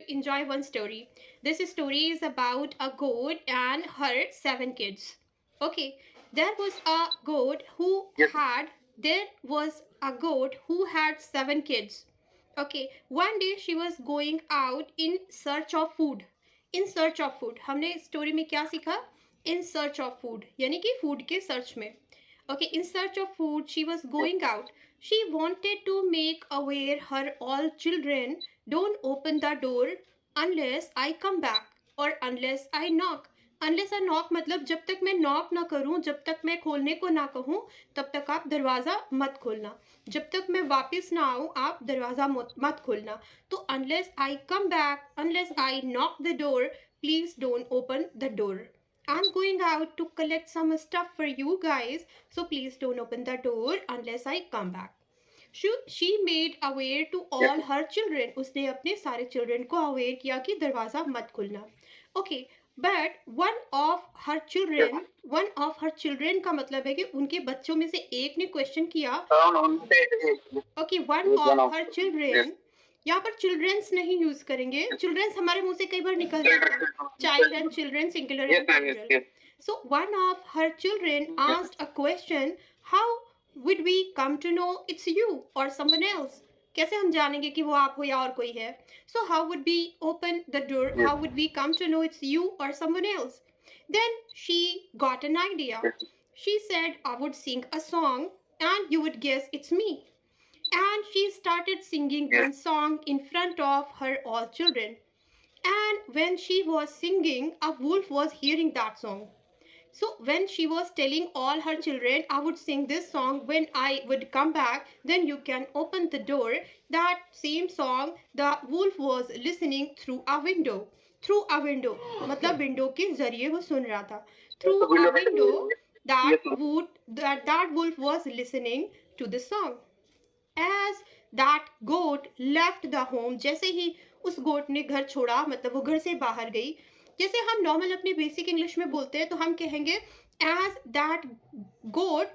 enjoy one story. This story is about a goat and her seven kids. Okay, there was a goat who Yes. had there was a goat who had seven kids. Okay, one day she was going out in search of food. In search of food. हमने story में क्या सीखा? In search of food. यानी कि food के search में. Okay, in search of food, she was going out. She wanted to make aware her all children don't open the door unless I come back or unless I knock. Unless I knock मतलब जब तक मैं knock ना करूं, जब तक मैं खोलने को ना कहूं, तब तक आप दरवाज़ा मत खोलना. जब तक मैं वापस ना आऊं, आप दरवाज़ा मत खोलना. तो unless I come back, unless I knock the door, please don't open the door. I'm going out to collect some stuff for you guys, so please don't open the door unless I come back. She made aware to all Yes. her children. उसने अपने सारे children को aware किया कि दरवाज़ा मत खोलना. Okay, but Yes. one of her children का मतलब है कि उनके बच्चों में से एक ने question किया. Around 100. Okay, one Yes, one of of her them. Yes. children. यहाँ पर चिल्ड्रेंस नहीं यूज करेंगे. चिल्ड्रेंस हमारे मुंह से कई बार निकल जाता है. Children. Child and children singular Yes, and ma'am. Yes. Plural. Yes. So one of her children Yes. asked a question, how would we come to know it's you or someone else? कैसे हम जानेंगे कि वो आप हो या और कोई है? So how would we open the door? Yes. How would we come to know it's you or someone else? Then she got an idea. Yes. She said, I would sing a song and you would guess it's me. And she started singing Yes. one song in front of her all children. And when she was singing, a wolf was hearing that song. So when she was telling all her children, I would sing this song when I would come back, then you can open the door. That same song, the wolf was listening through a window. Through a window. मतलब window के जरिए वो सुन रहा था. Through a window, that wolf was listening to the song. As that goat left the home, जैसे ही उस गोट ने घर छोड़ा, मतलब वो घर से बाहर गई. जैसे हम नॉर्मल अपने बेसिक इंग्लिश में बोलते हैं तो हम कहेंगे as that goat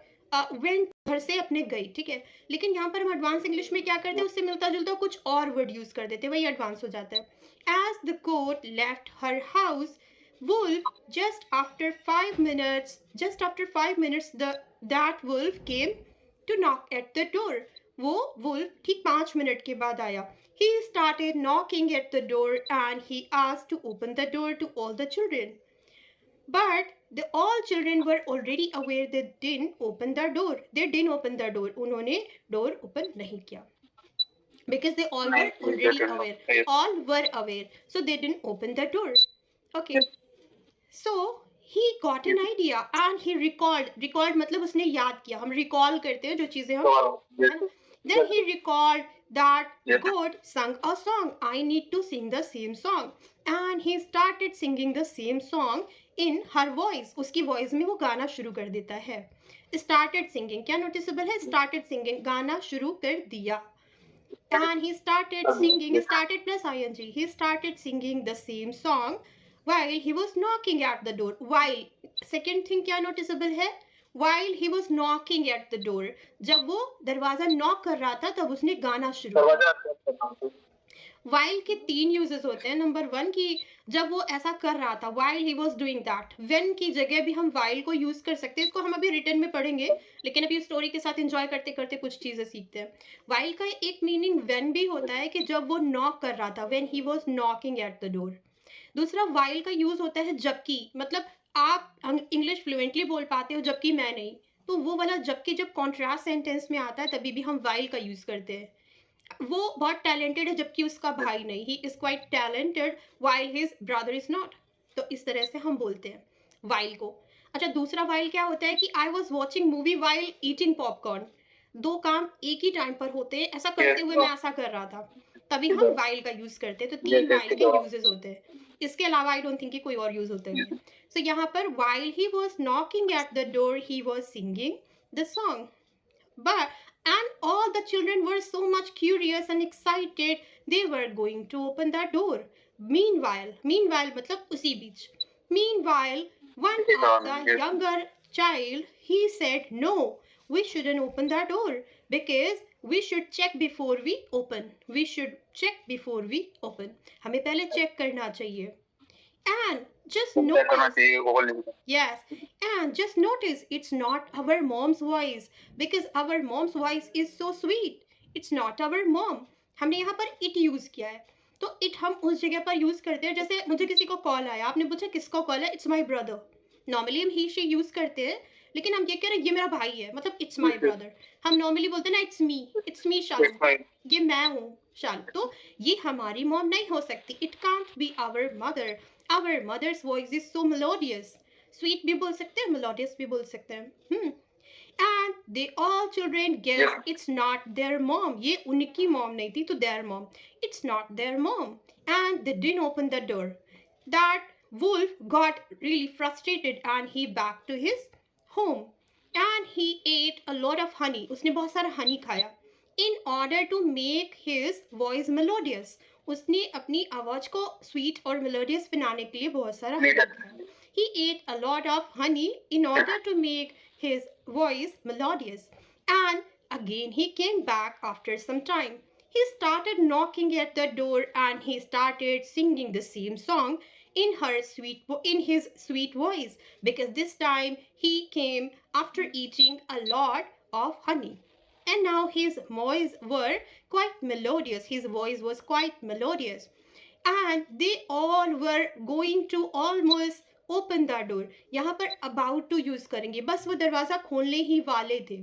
went, घर से अपने गई. ठीक है, लेकिन यहाँ पर हम एडवांस इंग्लिश में क्या करते हैं, उससे मिलता जुलता कुछ और वर्ड यूज कर देते हैं, वही एडवांस हो जाता है. as the goat left her house, wolf just after 5 minutes that wolf came to knock at the door. वो वुल्फ ठीक 5 मिनट के बाद आया. He started knocking at the door and he asked to open the door to all the children. But all children were already aware they didn't open the door. They didn't open the door. उन्होंने door open नहीं किया. Because they all were already aware. All were aware. So they didn't open the door. Okay. So he got an idea and he recalled मतलब उसने याद किया. हम recall करते हैं जो चीजें हम. Then he recalled that goat sang a song. I need to sing the same song. And he started singing the same song in her voice. उसकी voice में वो गाना शुरू कर देता है. Started singing. क्या noticeable है? Started singing. गाना शुरू कर दिया. And he started singing. Started plus ing. He started singing the same song while he was knocking at the door. While. Second thing क्या noticeable है? While he was knocking at the door. जब वो दरवाजा knock कर रहा था तब उसने गाना शुरू किया. While के 3 यूजेस होते हैं. नंबर 1 की जब वो ऐसा कर रहा था, while he was doing that. when की जगह भी हम while को यूज कर सकते हैं. इसको हम अभी रिटर्न में पढ़ेंगे, लेकिन अभी स्टोरी के साथ एंजॉय करते करते कुछ चीजें सीखते हैं. while का एक मीनिंग when भी होता है कि जब वो नॉक कर रहा था, when he was knocking at the door. दूसरा while का यूज होता है जबकि, मतलब आप इंग्लिश फ्लुएंटली बोल पाते हो जबकि मैं नहीं, तो वो वाला जबकि जब कॉन्ट्रास्ट सेंटेंस में आता है तभी भी हम वाइल का यूज करते हैं. वो बहुत टैलेंटेड है जबकि उसका भाई नहीं. He is quite talented while his brother is not. तो इस तरह से हम बोलते हैं वाइल को. अच्छा, दूसरा वाइल क्या होता है कि I was watching movie while eating popcorn. 2 काम एक ही टाइम पर होते हैं. ऐसा करते हुए मैं ऐसा कर रहा था, तभी हम वाइल का यूज करते हैं. तो 3 वाइल के यूजेस होते हैं. इसके अलावा आई डोंट थिंक कि कोई और यूज होते हैं. सो यहाँ पर while he was knocking at the door, he was singing the song. And all the children were so much curious and excited, they were going to open the door. Meanwhile मतलब उसी बीच. Meanwhile, one of the younger child, he said, no, we shouldn't open the door because we should check before we open. We should check before we open. हमें पहले check करना चाहिए. And just check करना notice, चाहिए open नहीं. yes, and just notice it's not our mom's voice because our mom's voice is so sweet. It's not our mom. हमने यहाँ पर it यूज किया है. तो it हम उस जगह पर यूज करते हैं जैसे मुझे किसी को कॉल आया, आपने पूछा किसको कॉल है, इट्स माई ब्रदर. नॉर्मली हम ही शी यूज करते हैं, लेकिन हम ये कह रहे हैं ये मेरा भाई है, मतलब इट्स माई ब्रदर. हम नॉर्मली बोलते हैं ना it's me Shalu, it's my. ये मैं हूँ शालू. तो ये हमारी मॉम नहीं हो सकती. It can't be our mother. Our mother's voice is so melodious. Sweet भी बोल सकते हैं, मेलोडियस भी बोल सकते हैं. And they all children guess Yeah. it's not their mom. ये उनकी mom नहीं थी, तो their mom. It's not their mom. And they didn't open the door. That wolf got really frustrated and he back to his home. And he ate a lot of honey. उसने बहुत सारा honey खाया. In order to make his voice melodious. उसने अपनी आवाज को sweet और melodious बनाने के लिए बहुत सारा honey खाया. He ate a lot of honey in order to make his voice melodious. And again he came back after some time. He started knocking at the door and he started singing the same song in his sweet voice, because this time he came after eating a lot of honey. And now his voice were quite melodious. His voice was quite melodious. And they all were going to almost open the door. यहाँ पर about to use करेंगे, बस वो दरवाजा खोलने ही वाले थे.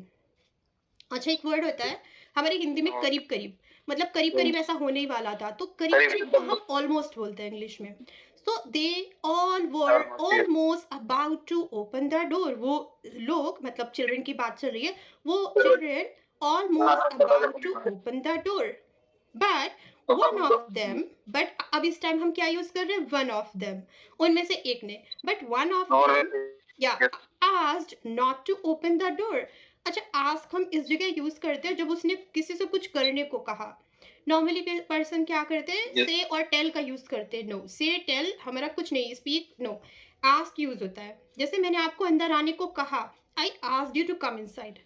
अच्छा, एक वर्ड होता है हमारे हिंदी में करीब करीब, मतलब करीब करीब ऐसा होने ही वाला था, तो करीब करीब को हम ऑलमोस्ट बोलते हैं इंग्लिश में. So they all were almost about to open the door. वो लोग, मतलब चिल्ड्रन की बात चल रही है, वो children almost about to open the door. But one of them, but अब इस टाइम हम क्या यूज कर रहे हैं, वन ऑफ देम, उनमें से एक ने, बट वन ऑफ देम या asked not to open the door. अच्छा, आस्क हम इस जगह यूज करते हैं जब उसने किसी से कुछ करने को कहा. नॉर्मली पर्सन क्या करते हैं, से और टेल का यूज करते हैं. नो, से टेल हमारा कुछ नहीं, स्पीक नो. आस्क यूज होता है. जैसे मैंने आपको अंदर आने को कहा, I asked you to come inside.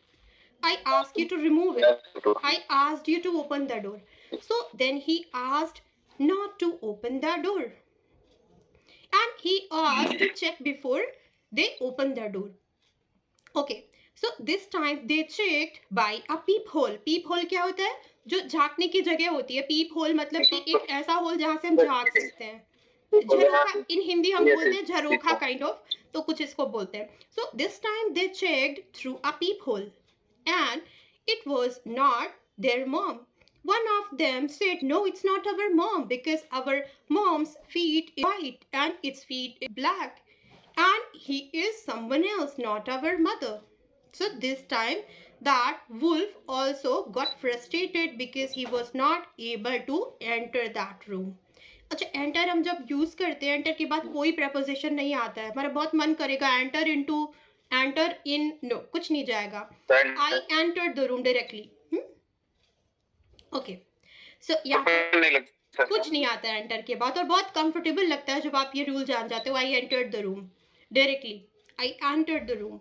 I asked you to remove it. I asked you to open the door. So then he asked not to open the door. And he asked to check before they open the door. Okay. So this time they checked by a peephole. Peephole क्या होता है, जो झांकने की जगह होती है. peephole मतलब कि एक ऐसा होल जहाँ से हम झांक सकते हैं. झरोखा इन हिंदी हम बोलते हैं, झरोखा काइंड ऑफ, तो कुछ इसको बोलते हैं. So this time they checked through a peephole. And it was not their mom. One of them said, no, it's not our mom, because our mom's feet is white and its feet is black. And he is someone else, not our mother. So this time that wolf also got frustrated because he was not able to enter that room. अच्छा, enter हम जब use करते हैं, enter के बाद कोई preposition नहीं आता है. हमारा बहुत मन करेगा enter into, enter in, no, कुछ नहीं जाएगा. I entered the room directly. Okay, so यहाँ कुछ नहीं आता है एंटर के बाद, और बहुत कंफर्टेबल लगता है जब आप ये रूल जान जाते हो. I entered the room directly, I entered the room.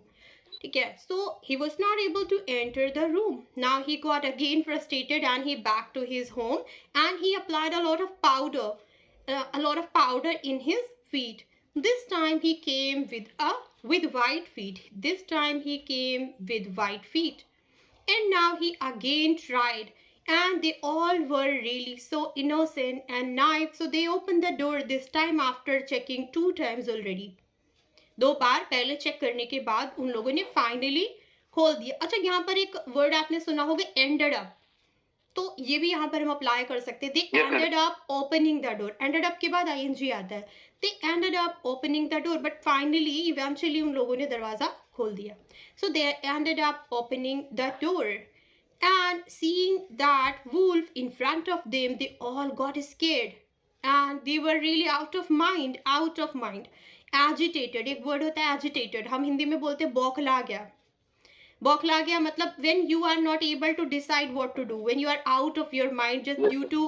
ठीक है. So he was not able to enter the room. Now he got again frustrated and he back to his home and he applied a lot of powder in his feet. This time he came with white feet. This time he came with white feet. And now he again tried. And they all were really so innocent and naive. So they opened the door this time after checking 2 times already. 2 बार पहले check करने के बाद उन लोगों ने finally खोल दिया. अच्छा, यहाँ पर एक वर्ड आपने सुना होगा, एंडेड अप. तो ये भी यहाँ पर हम अप्लाई कर सकते हैं. They ended up opening the door. Ended up के बाद आईएनजी आता है. They ended up opening the door, but finally, eventually, उन लोगों ने दरवाजा खोल दिया. So they ended up opening the door, and seeing that wolf in front of them, they all got scared, and they were really out of mind, agitated. एक word होता है agitated. हम हिंदी में बोलते हैं बौखला गया. बौखला गया मतलब when you are not able to decide what to do, when you are out of your mind just due to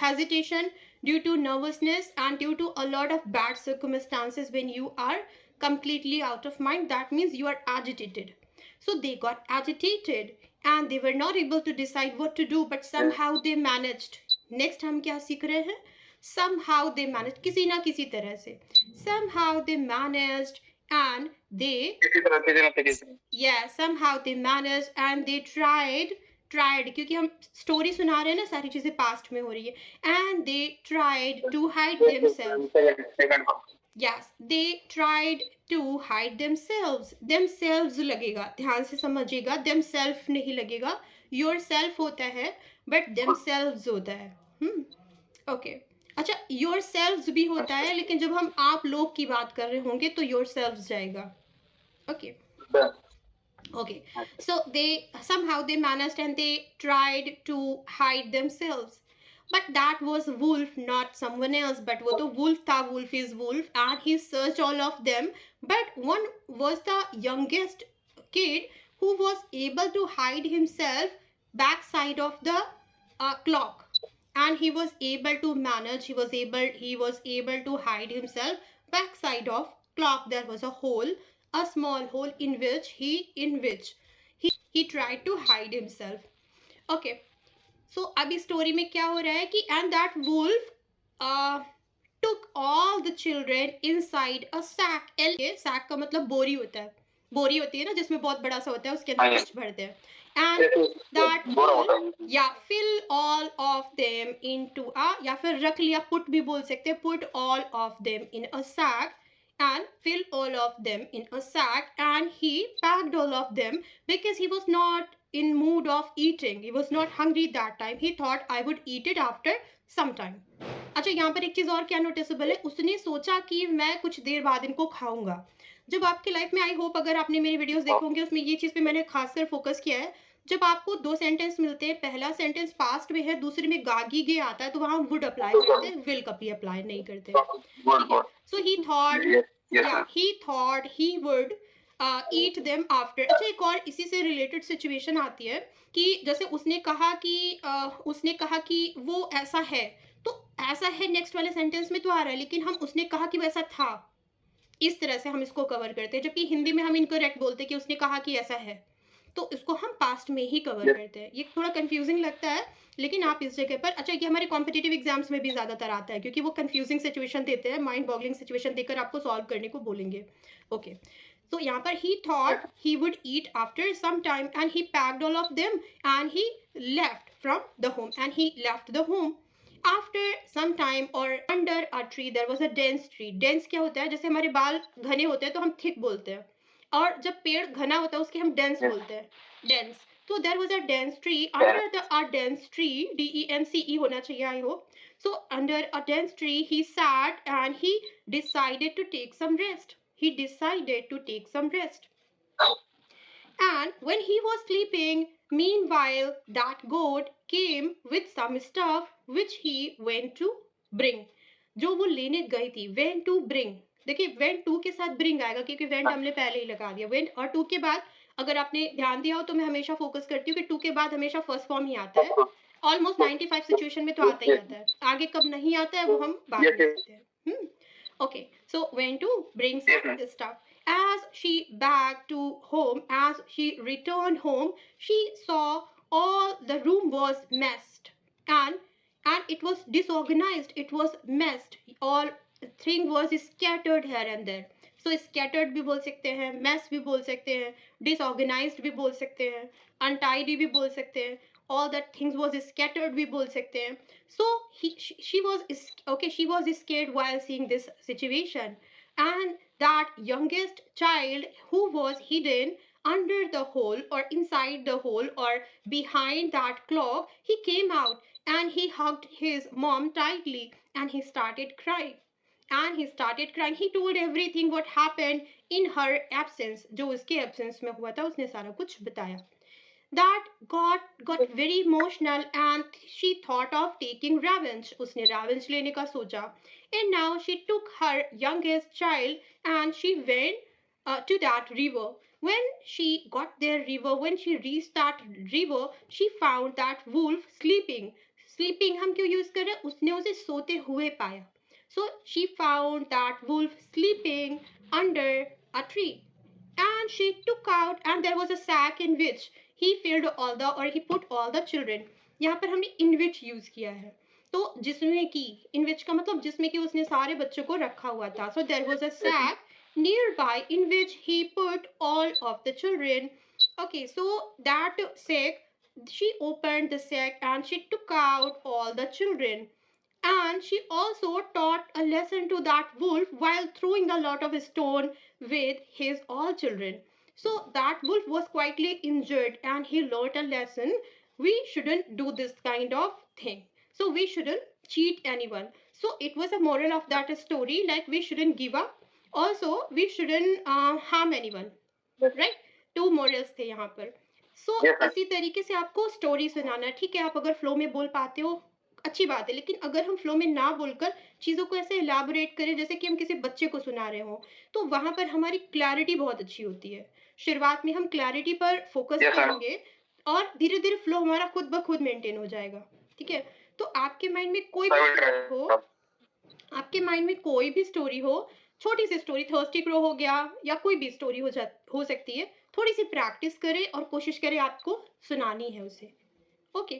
hesitation, due to nervousness, and due to a lot of bad circumstances. When you are completely out of mind, that means you are agitated. So they got agitated and they were not able to decide what to do, but somehow they managed. Next हम क्या सीख रहे हैं? somehow they managed, किसी ना किसी तरह से, somehow they managed and they, किसी तरह किसी ना किसी से yeah, somehow they managed and they tried, क्योंकि हम स्टोरी सुना रहे हैं ना, सारी चीजें पास्ट में हो रही है, and they tried to hide themselves. Second Yes, they tried to hide themselves. Themselves लगेगा, ध्यान से समझिएगा, themself नहीं लगेगा, yourself होता है but themselves होता है. ओके, अच्छा, yourselves भी होता है, लेकिन जब हम आप लोग की बात कर रहे होंगे तो yourselves जाएगा. Okay, okay, so they managed and they tried to hide themselves, but that was wolf, not someone else. But वो तो wolf था, wolf is wolf, and he searched all of them, but one was the youngest kid who was able to hide himself backside of the clock, and he was able to manage, he was able to hide himself backside of clock. There was a hole, a small hole in which he tried to hide himself. Okay, so अभी story में क्या हो रहा है कि and that wolf took all the children inside a sack. sack का मतलब बोरी होता है, बोरी होती है ना जिसमें बहुत बड़ा सा होता है, उसके अंदर कुछ भरते हैं, and that wolf, या fill all of them into a, या फिर रख लिया, put भी बोल सकते हैं, put all of them in a sack and fill all of them in a sack, and he packed all of them because he was not in mood of eating, he was not hungry that time, he thought I would eat it after some time. अच्छा, यहाँ पर एक चीज और क्या noticeable है, उसने सोचा कि मैं कुछ देर बाद इनको खाऊंगा. जब आपकी लाइफ में, आई होप अगर आपने मेरी वीडियोस देखी होंगे, उसमें ये चीज पे मैंने खासकर फोकस किया है, जब आपको दो सेंटेंस मिलते हैं, पहला सेंटेंस पास्ट में है, दूसरे में गागी गे आता है, तो वहां वुड अप्लाई करते हैं, विल कभी अप्लाई नहीं करते. So he thought he would eat them after. अच्छा, एक और इसी से रिलेटेड सिचुएशन आती है कि जैसे उसने कहा कि वो ऐसा है, तो ऐसा है नेक्स्ट वाले सेंटेंस में तो आ रहा है, लेकिन हम उसने कहा कि वो ऐसा था, इस तरह से हम इसको कवर करते हैं, जबकि हिंदी में हम इनकरेक्ट बोलते हैं कि उसने कहा कि ऐसा है, तो इसको हम पास्ट में ही कवर करते हैं. ये थोड़ा कंफ्यूजिंग लगता है, लेकिन आप इस जगह पर, अच्छा, ये हमारे कॉम्पिटिटिव एग्जाम्स में भी ज़्यादातर आता है, क्योंकि वो कंफ्यूजिंग सिचुएशन देते हैं, माइंड बॉगलिंग सिचुएशन देकर आपको सॉल्व करने को बोलेंगे. ओके, तो यहाँ पर he thought he would eat after some time and he packed all of them and he left from the home, and he left the home. After some time और under a tree there was a dense tree. Dense क्या होता है? जैसे हमारे बाल घने होते हैं तो हम थिक बोलते हैं, और जब पेड़ घना होता है उसके हम डेंस बोलते हैं, डेंस. तो there was a dense tree, under the a dense tree, DENCE होना चाहिए, I hope. So under a dense tree he sat and he decided to take some rest. He decided to take some rest. And when he was sleeping, meanwhile, that goat came with some stuff which he went to bring. जो वो लेने गई थी, went to bring. देखिए, went to के साथ bring आएगा, क्योंकि went हमने पहले ही लगा दिया. went और to के बाद, अगर आपने ध्यान दिया हो तो मैं हमेशा फोकस करती हूँ कि to के बाद हमेशा फर्स्ट फॉर्म ही आता है. ऑलमोस्ट 95 सिचुएशन में तो आता ही आता है, आगे कब नहीं आता है वो हम बाद में देखते हैं. Okay, so went to bring some stuff. As she back to home, as she returned home, she saw all the room was messed, and it was disorganized, it was messed, all thing was scattered here and there. So scattered भी बोल सकते हैं, mess भी बोल सकते हैं, disorganized भी बोल सकते हैं, untidy भी बोल सकते हैं, all that things was scattered भी बोल सकते हैं. So she was scared while seeing this situation, and that youngest child who was hidden under the hole or inside the hole or behind that clock, he came out and he hugged his mom tightly and he started crying. He told everything what happened in her absence. जो उसके absence में हुआ था उसने सारा कुछ बताया. That got very emotional and she thought of taking revenge. उसने revenge लेने का सोचा. And now she took her youngest child and she went to that river. When she got there river, when she reached that river, she found that wolf sleeping. Sleeping हम क्यों use कर रहे हैं? उसने उसे सोते हुए पाया. So she found that wolf sleeping under a tree. And she took out, and there was a sack in which he filled all the, or he put all the children. यहाँ पर हमने in which use किया है. तो जिसमें कि इन विच का मतलब जिसमें कि उसने सारे बच्चों को रखा हुआ था. So there was a sack nearby in which he put all of the children. Okay, so that sack, she opened the sack and she took out all the children. And she also taught a lesson to that wolf while throwing a lot of stone with his all children. So that wolf was quietly injured and he learned a lesson. We shouldn't do this kind of thing. So we shouldn't cheat anyone. So it was a moral of that story, like we shouldn't give up. Also we shouldn't harm anyone. Right. Two morals थे यहाँ पर. सो Yes, sir. इसी तरीके से आपको story सुनाना है. ठीक है, आप अगर फ्लो में बोल पाते हो अच्छी बात है, लेकिन अगर हम फ्लो में ना बोलकर चीज़ों को ऐसे इलाबोरेट करें जैसे कि हम किसी बच्चे को सुना रहे हो, तो वहाँ पर हमारी क्लैरिटी बहुत अच्छी होती है. शुरुआत में हम क्लैरिटी पर फोकस Yes, sir. करेंगे और धीरे धीरे फ्लो हमारा खुद ब खुद मेंटेन हो जाएगा. ठीक है, तो आपके माइंड में कोई I भी will try. हो, आपके माइंड में कोई भी स्टोरी हो, छोटी सी स्टोरी, थर्स्टी क्रो हो गया या कोई भी स्टोरी हो सकती है, थोड़ी सी प्रैक्टिस करें और कोशिश करें आपको सुनानी है उसे. ओके.